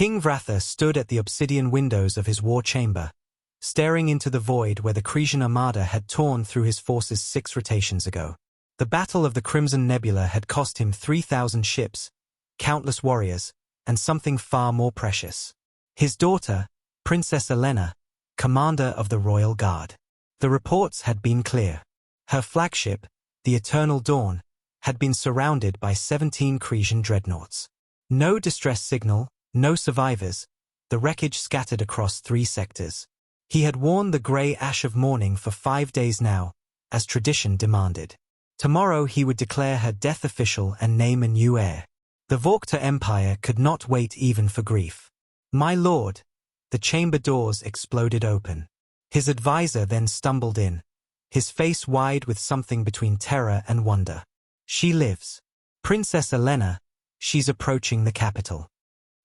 King Vrathor stood at the obsidian windows of his war chamber, staring into the void where the Crimson Armada had torn through his forces 6 rotations ago. The Battle of the Crimson Nebula had cost him 3,000 ships, countless warriors, and something far more precious. His daughter, Princess Elena, commander of the Royal Guard. The reports had been clear. Her flagship, the Eternal Dawn, had been surrounded by 17 Crimson dreadnoughts. No distress signal, no survivors, the wreckage scattered across 3 sectors. He had worn the grey ash of mourning for 5 days now, as tradition demanded. Tomorrow he would declare her death official and name a new heir. The Vauctar Empire could not wait even for grief. "My lord," the chamber doors exploded open. His advisor then stumbled in, his face wide with something between terror and wonder. "She lives. Princess Elena, she's approaching the capital."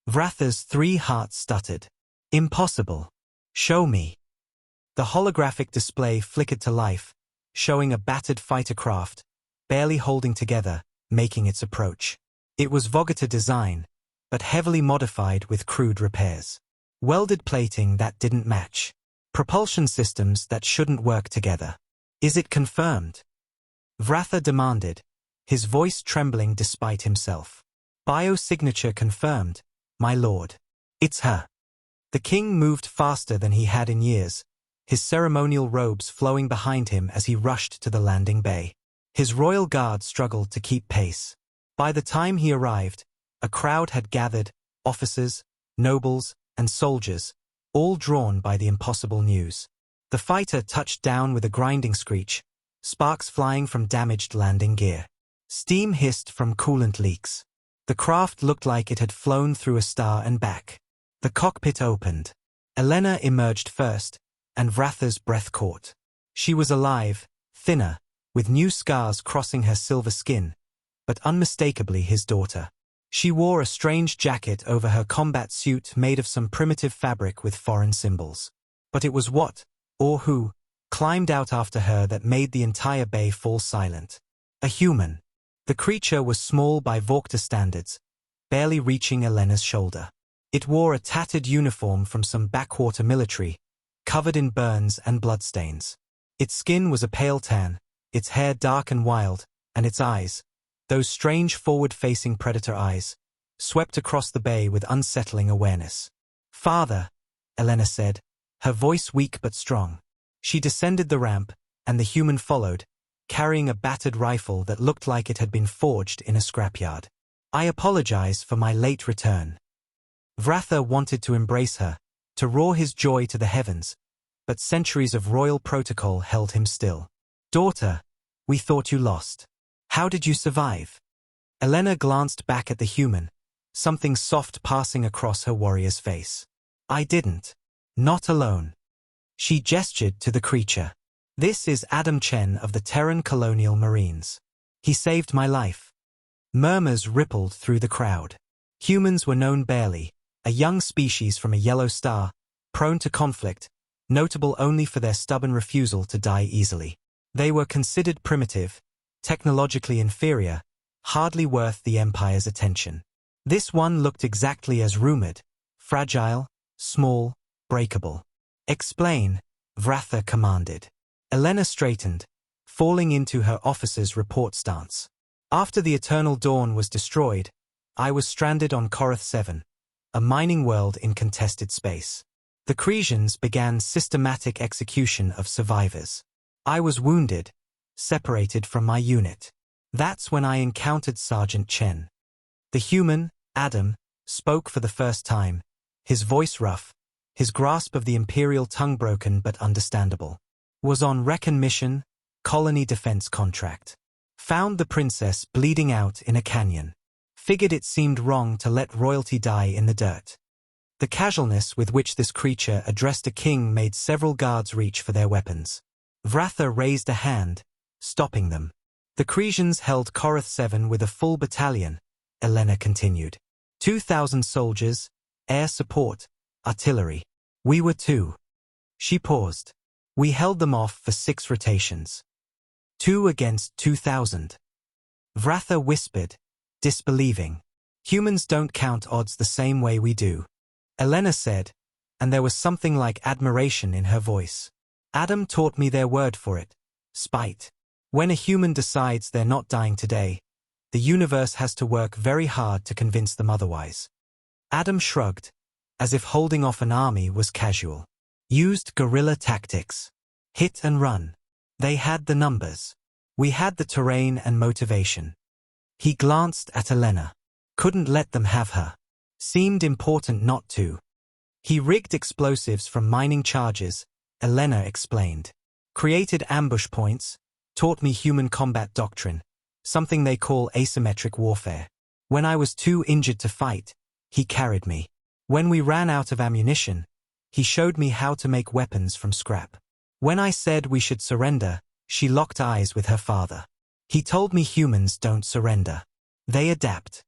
Vrathor's 3 hearts stuttered. "Impossible. Show me." The holographic display flickered to life, showing a battered fighter craft, barely holding together, making its approach. It was Vauctar design, but heavily modified with crude repairs. Welded plating that didn't match. Propulsion systems that shouldn't work together. "Is it confirmed?" Vrathor demanded, his voice trembling despite himself. "Biosignature confirmed, my lord. It's her." The king moved faster than he had in years, his ceremonial robes flowing behind him as he rushed to the landing bay. His royal guard struggled to keep pace. By the time he arrived, a crowd had gathered, officers, nobles, and soldiers, all drawn by the impossible news. The fighter touched down with a grinding screech, sparks flying from damaged landing gear. Steam hissed from coolant leaks. The craft looked like it had flown through a star and back. The cockpit opened. Elena emerged first, and Vrathor's breath caught. She was alive, thinner, with new scars crossing her silver skin, but unmistakably his daughter. She wore a strange jacket over her combat suit made of some primitive fabric with foreign symbols. But it was what, or who, climbed out after her that made the entire bay fall silent. A human. The creature was small by Vauctar standards, barely reaching Elena's shoulder. It wore a tattered uniform from some backwater military, covered in burns and bloodstains. Its skin was a pale tan, its hair dark and wild, and its eyes, those strange forward-facing predator eyes, swept across the bay with unsettling awareness. "Father," Elena said, her voice weak but strong. She descended the ramp, and the human followed, carrying a battered rifle that looked like it had been forged in a scrapyard. "I apologize for my late return." Vrathor wanted to embrace her, to roar his joy to the heavens, but centuries of royal protocol held him still. "Daughter, we thought you lost. How did you survive?" Elena glanced back at the human, something soft passing across her warrior's face. "I didn't. Not alone." She gestured to the creature. "This is Adam Chen of the Terran Colonial Marines. He saved my life." Murmurs rippled through the crowd. Humans were known barely, a young species from a yellow star, prone to conflict, notable only for their stubborn refusal to die easily. They were considered primitive, technologically inferior, hardly worth the Empire's attention. This one looked exactly as rumored, fragile, small, breakable. "Explain," Vrathor commanded. Elena straightened, falling into her officer's report stance. "After the Eternal Dawn was destroyed, I was stranded on Korath 7, a mining world in contested space. The Crimsons began systematic execution of survivors. I was wounded, separated from my unit. That's when I encountered Sergeant Chen." The human, Adam, spoke for the first time, his voice rough, his grasp of the Imperial tongue broken but understandable. "Was on recon mission, colony defense contract. Found the princess bleeding out in a canyon. Figured it seemed wrong to let royalty die in the dirt." The casualness with which this creature addressed a king made several guards reach for their weapons. Vrathor raised a hand, stopping them. "The Crimsons held Korath 7 with a full battalion," Elena continued. 2,000 soldiers, air support, artillery. We were 2. She paused. "We held them off for 6 rotations. 2 against 2,000. Vrathor whispered, disbelieving. "Humans don't count odds the same way we do." Elena said, and there was something like admiration in her voice. Adam taught me their word for it. Spite. When a human decides they're not dying today, the universe has to work very hard to convince them otherwise. Adam shrugged, as if holding off an army was casual. Used guerrilla tactics. Hit and run. They had the numbers. We had the terrain and motivation. He glanced at Elena. Couldn't let them have her. Seemed important not to. He rigged explosives from mining charges, Elena explained. Created ambush points, taught me human combat doctrine, something they call asymmetric warfare. When I was too injured to fight, he carried me. When we ran out of ammunition, he showed me how to make weapons from scrap. When I said we should surrender, she locked eyes with her father. He told me humans don't surrender. They adapt.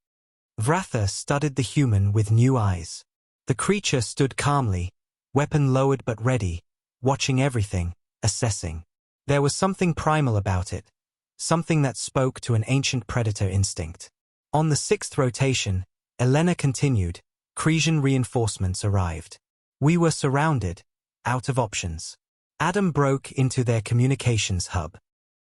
Vrathor studied the human with new eyes. The creature stood calmly, weapon lowered but ready, watching everything, assessing. There was something primal about it, something that spoke to an ancient predator instinct. On the 6th rotation, Elena continued, Crimson reinforcements arrived. We were surrounded, out of options. Adam broke into their communications hub.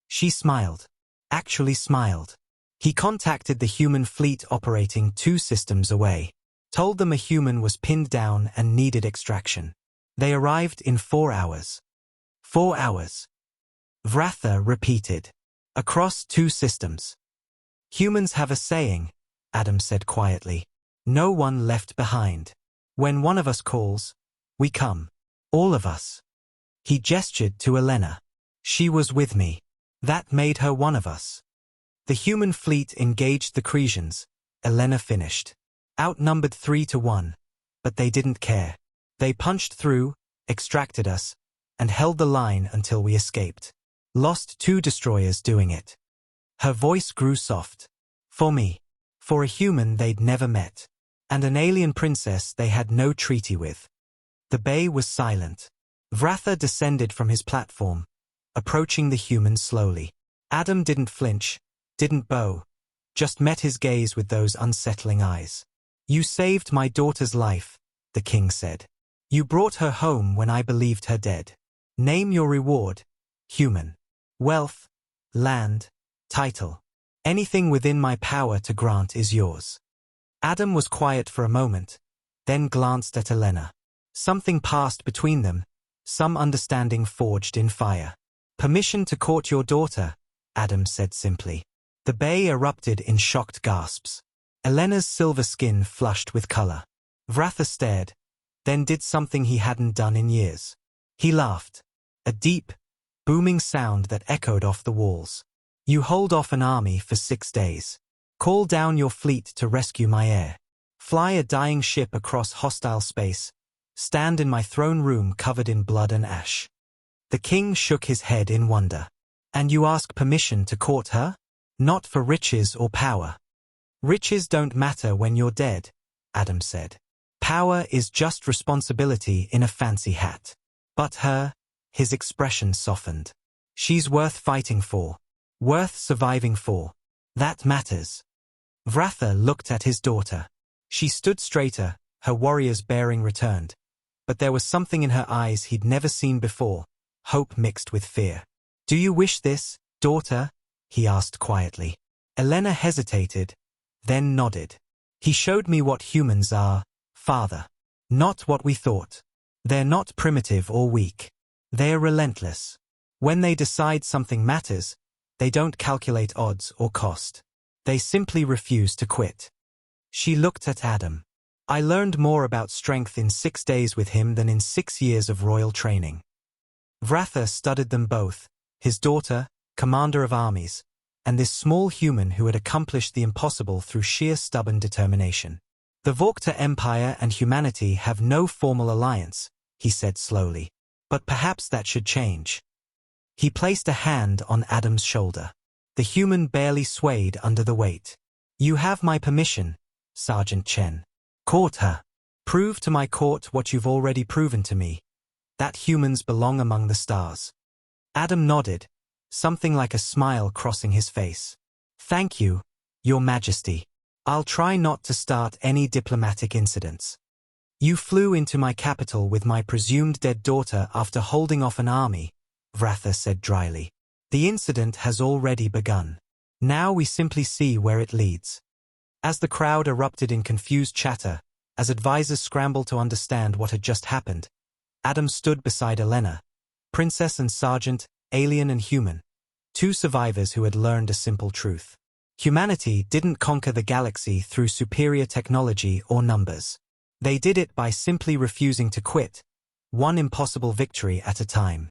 She smiled. Actually smiled. He contacted the human fleet operating 2 systems away. Told them a human was pinned down and needed extraction. They arrived in 4 hours. 4 hours. Vrathor repeated. Across 2 systems. Humans have a saying, Adam said quietly. No one left behind. When one of us calls, we come. All of us. He gestured to Elena. She was with me. That made her one of us. The human fleet engaged the Crimsons, Elena finished. Outnumbered 3-1, but they didn't care. They punched through, extracted us, and held the line until we escaped. Lost 2 destroyers doing it. Her voice grew soft. For me. For a human they'd never met. And an alien princess they had no treaty with. The bay was silent. Vrathor descended from his platform, approaching the human slowly. Adam didn't flinch, didn't bow, just met his gaze with those unsettling eyes. You saved my daughter's life, the king said. You brought her home when I believed her dead. Name your reward, human. Wealth, land, title. Anything within my power to grant is yours. Adam was quiet for a moment, then glanced at Elena. Something passed between them, some understanding forged in fire. Permission to court your daughter, Adam said simply. The bay erupted in shocked gasps. Elena's silver skin flushed with color. Vrathor stared, then did something he hadn't done in years. He laughed. A deep, booming sound that echoed off the walls. You hold off an army for 6 days. Call down your fleet to rescue my heir. Fly a dying ship across hostile space. Stand in my throne room covered in blood and ash. The king shook his head in wonder. And you ask permission to court her? Not for riches or power. Riches don't matter when you're dead, Adam said. Power is just responsibility in a fancy hat. But her, his expression softened. She's worth fighting for. Worth surviving for. That matters. Vrathor looked at his daughter. She stood straighter, her warrior's bearing returned. But there was something in her eyes he'd never seen before, hope mixed with fear. Do you wish this, daughter? He asked quietly. Elena hesitated, then nodded. He showed me what humans are, father. Not what we thought. They're not primitive or weak. They're relentless. When they decide something matters, they don't calculate odds or cost. They simply refuse to quit. She looked at Adam. I learned more about strength in 6 days with him than in 6 years of royal training. Vrathor studied them both, his daughter, commander of armies, and this small human who had accomplished the impossible through sheer stubborn determination. The Vauctar Empire and humanity have no formal alliance, he said slowly. But perhaps that should change. He placed a hand on Adam's shoulder. The human barely swayed under the weight. You have my permission, Sergeant Chen. Court her. Prove to my court what you've already proven to me. That humans belong among the stars. Adam nodded, something like a smile crossing his face. Thank you, Your Majesty. I'll try not to start any diplomatic incidents. You flew into my capital with my presumed dead daughter after holding off an army, Vrathor said dryly. The incident has already begun. Now we simply see where it leads. As the crowd erupted in confused chatter, as advisors scrambled to understand what had just happened, Adam stood beside Elena, princess and sergeant, alien and human, two survivors who had learned a simple truth. Humanity didn't conquer the galaxy through superior technology or numbers. They did it by simply refusing to quit, one impossible victory at a time.